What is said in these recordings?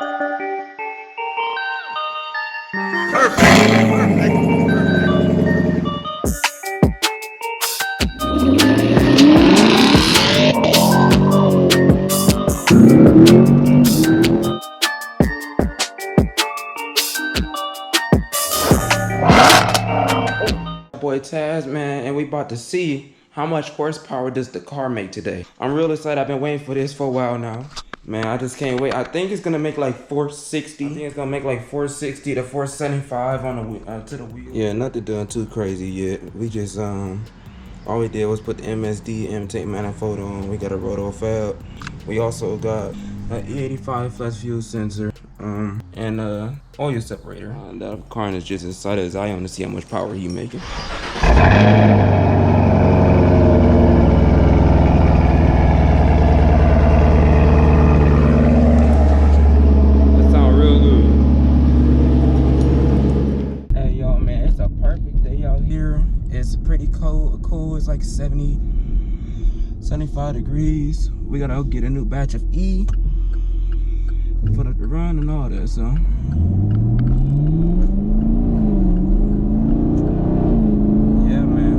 Boy Taz, man, and we about to see how much horsepower does the car make today. I'm real excited. I've been waiting for this for a while now. Man, I just can't wait. I think it's gonna make like 460. I think it's gonna make like 460 to 475 on the to the wheel. Yeah, nothing done too crazy yet. We just all we did was put the MSD intake manifold on. We got a Roto fab. We also got an E85 flex fuel sensor and oil separator. That car is just as excited as I am to see how much power he's making. That sounds real good. Hey y'all, man, it's a perfect day out here. It's pretty cold. It's like 75 degrees. We gotta get a new batch of E for the run and all that, so. Yeah, man.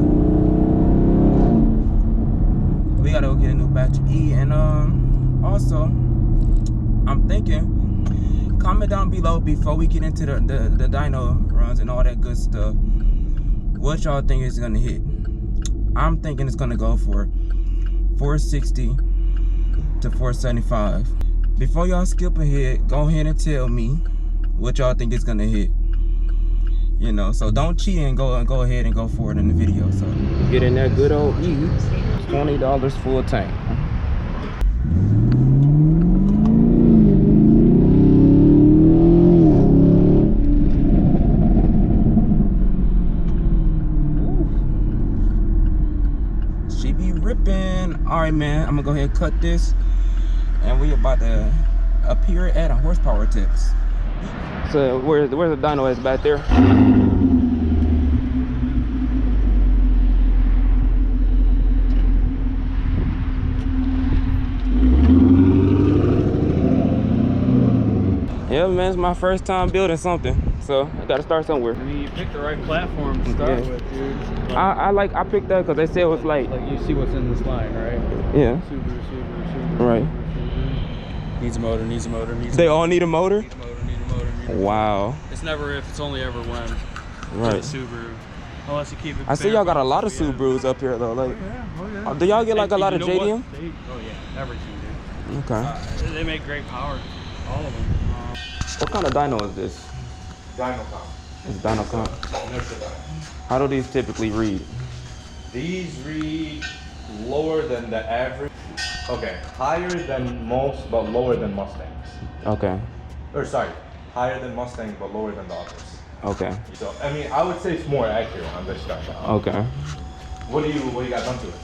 We gotta go get a new batch of E, and also, I'm thinking, comment down below before we get into the dyno runs and all that good stuff, what y'all think is gonna hit. I'm thinking it's gonna go for 460 to 475. Before y'all skip ahead, go ahead and tell me what y'all think it's gonna hit. You know, so don't cheat and go ahead and go for it in the video. So get in that good old E, $20 full tank. She be ripping. All right, man, I'm gonna go ahead and cut this. And we about to appear at a horsepower tips. So where's the dyno is back there? Yeah, man, it's my first time building something, so I gotta start somewhere. I mean, you picked the right platform to start with, dude. Like, I picked that because they said it was like you see what's in this line, right? Yeah. Subaru. Right. Needs a motor. They all need a motor? Need a motor. Wow. It's never if, it's only ever when. Right. Subaru. Unless you keep it. I see y'all got a lot of Subarus up here though. Like, oh yeah. Do y'all get like a lot of JDM? Oh yeah, everything, dude. Okay. They make great power. All of them. What kind of dyno is this? DYNO comp. It's dyno comp. How do these typically read? These read lower than the average. Okay, higher than most, but lower than Mustangs. Okay. Or sorry, higher than Mustangs, but lower than the others. Okay. So I mean, I would say it's more accurate on this guy. Okay. What do you got done to it?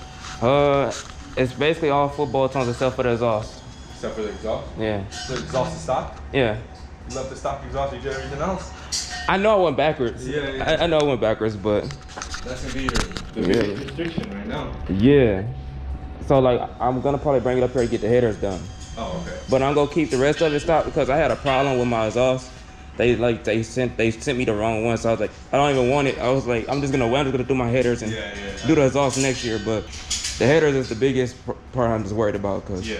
It's basically all football tones except for the exhaust. Except for the exhaust. Yeah. The exhaust is stock. Yeah. You left the stock exhaust. You did everything else. I know I went backwards. Yeah. I know I went backwards, but That's gonna be the biggest restriction right now. yeah. So like, I'm gonna probably bring it up here and get the headers done. Oh, okay. But I'm gonna keep the rest of it stock because I had a problem with my exhaust. They sent me the wrong one, so I was like, I don't even want it. I was like, I'm just gonna do my headers and do the exhaust next year. But the headers is the biggest part I'm just worried about because you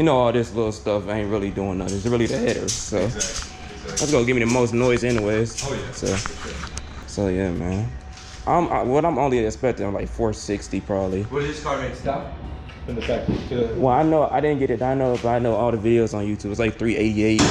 know, all this little stuff ain't really doing nothing. It's really the headers. So Exactly. that's gonna give me the most noise anyways. Oh yeah. So yeah, man. I'm only expecting like 460 probably. What did this car make stop? In the factory. Well, I know I didn't get it. I know, but I know all the videos on YouTube. It's like 388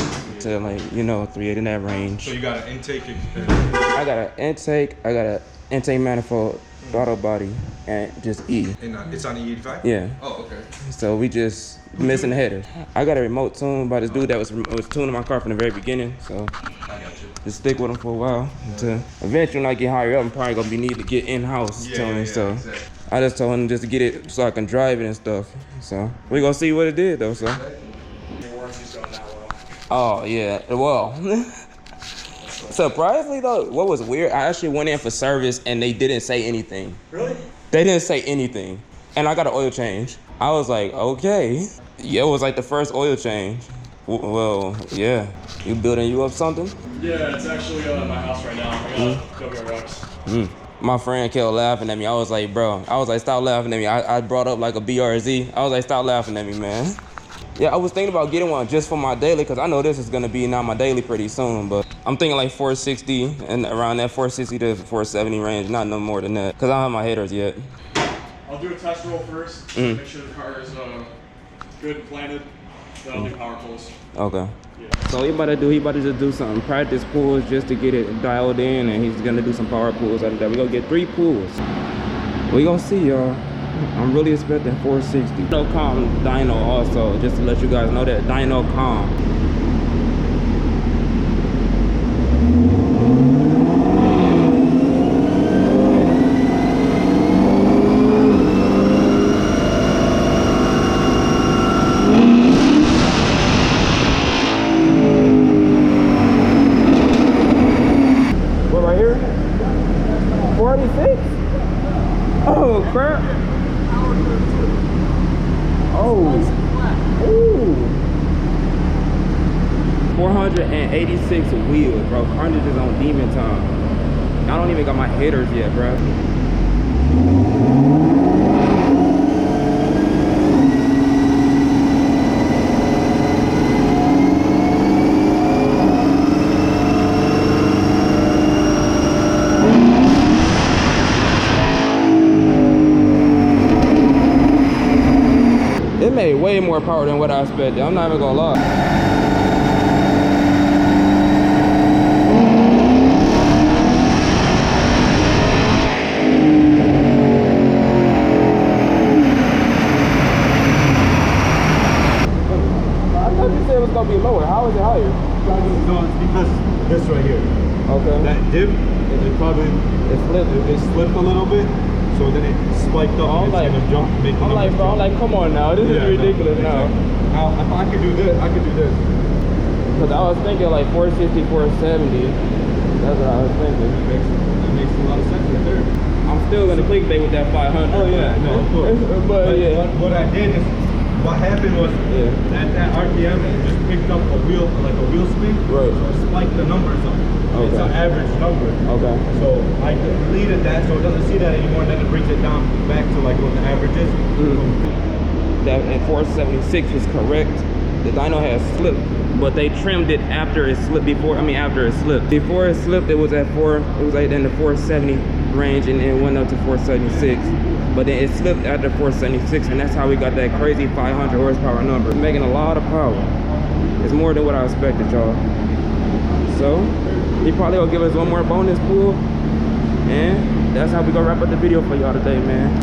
to like 380 in that range. So you got an intake. I got an intake. I got an intake manifold, throttle body, and just E. And it's on the E85. Yeah. Oh, okay. So we just missing the header. I got a remote tune by this dude that was tuning my car from the very beginning. So I got you. just stick with him for a while. Until eventually, when I get higher up, I'm probably gonna need to get in-house tuning. So exactly. I just told him just to get it so I can drive it and stuff. So we gonna see what it did though. So. Oh yeah. Well. Surprisingly though, what was weird, I actually went in for service and they didn't say anything. Really? They didn't say anything. And I got an oil change. I was like, okay. Yeah, it was like the first oil change. Well, yeah. You building you up something? Yeah, it's actually my house right now. I got WRX. My friend kept laughing at me. I was like, bro, stop laughing at me. I brought up like a BRZ. I was like, stop laughing at me, man. Yeah, I was thinking about getting one just for my daily, because I know this is gonna be not my daily pretty soon, but I'm thinking like 460 and around that 460 to 470 range, not no more than that, because I don't have my headers yet. I'll do a test roll first, to make sure the car is good and planted. Then I'll do power pulls. Okay. Yeah. So he about to just do some practice pulls just to get it dialed in, and he's gonna do some power pulls after that. We're gonna get 3 pulls. We gonna see, y'all. I'm really expecting 460. DYNO calm dyno also, just to let you guys know that DYNO calm. What, right here? 46? Oh crap. Oh, ooh. 486 wheels, bro. Carnage is on demon time. I don't even got my headers yet, bro. It made way more power than what I expected. I'm not even gonna lie. I thought you said it was gonna be lower. How is it higher? No, it's because this right here. Okay. That dip, it probably it slipped a little bit. So then it spiked up and it's gonna jump, make the numbers bro, I'm like, come on now, this is ridiculous now. If I could do this, I could do this. Cause I was thinking like 460, 470. That's what I was thinking. That makes a lot of sense right there. I'm still gonna clickbait with that 500. Oh yeah, no, of course. but yeah. What I did is, what happened was that RPM just picked up a wheel spin. Right. So it spiked the numbers up. Okay. It's an average number. Okay. So I deleted that so it doesn't see that anymore, and then it brings it down back to like what the average is. That and 476 was correct. The dyno has slipped, but they trimmed it after it slipped. After it slipped. Before it slipped, it was at it was like in the 470 range, and then it went up to 476. But then it slipped after 476, and that's how we got that crazy 500 horsepower number. It's making a lot of power. It's more than what I expected, y'all. So he probably will give us one more bonus pull, and that's how we gonna wrap up the video for y'all today, man.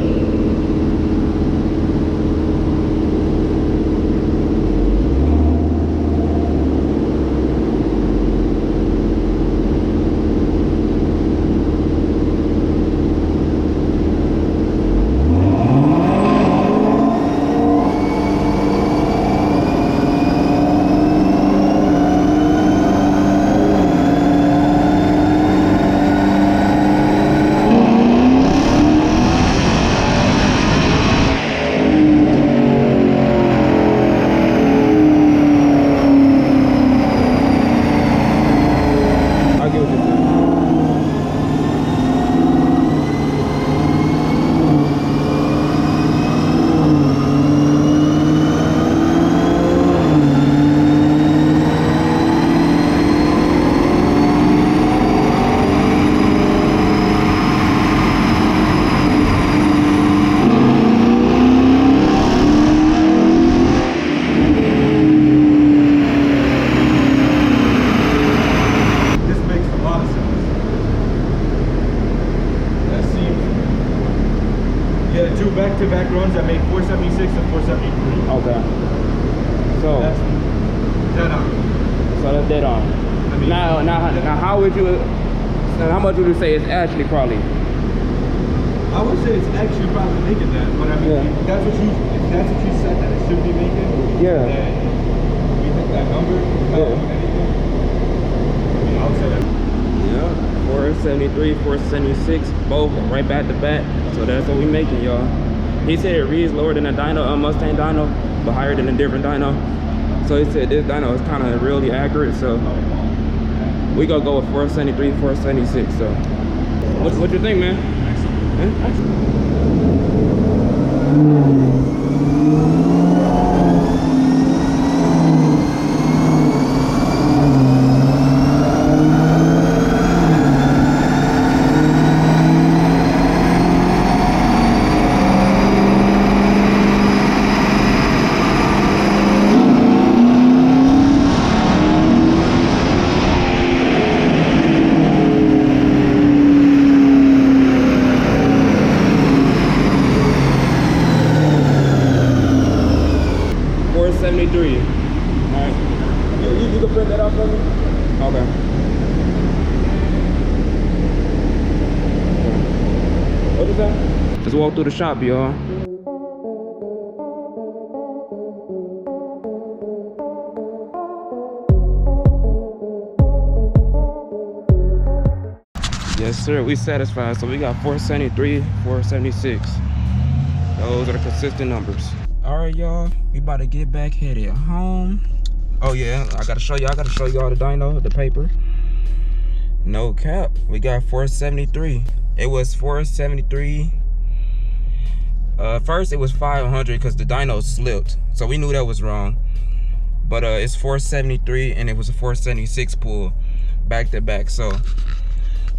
back-to-back runs that made 476 and 473. Okay. So that's dead on. So that's dead on. I mean, now how would you? How much would you say it's actually probably? I would say it's actually probably making that, but I mean, if that's what you said that it should be making. Yeah. Then we hit that number without doing anything. I mean, I would say that. Yeah. 473, 476, both right back to back. So that's what we making, y'all. He said it reads lower than a dyno, Mustang dyno, but higher than a different dyno. So he said this dyno is kind of really accurate, so we gonna go with 473, 476. So what you think, man? Excellent. 473. Alright. You can print that out for me? Okay. What is that? Let's walk through the shop, y'all. Yes, sir. We satisfied. So we got 473, 476. Those are the consistent numbers. All right, y'all. We about to get back headed home. Oh yeah, I gotta show y'all the dyno, the paper. No cap. We got 473. It was 473. First it was 500 because the dyno slipped, so we knew that was wrong. But it's 473 and it was a 476 pull back to back. So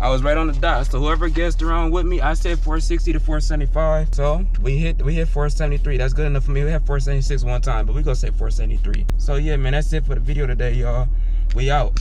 I was right on the dot. So whoever guessed around with me, I said 460 to 475. So we hit 473. That's good enough for me. We had 476 one time, but we gonna say 473. So yeah, man, that's it for the video today, y'all. We out.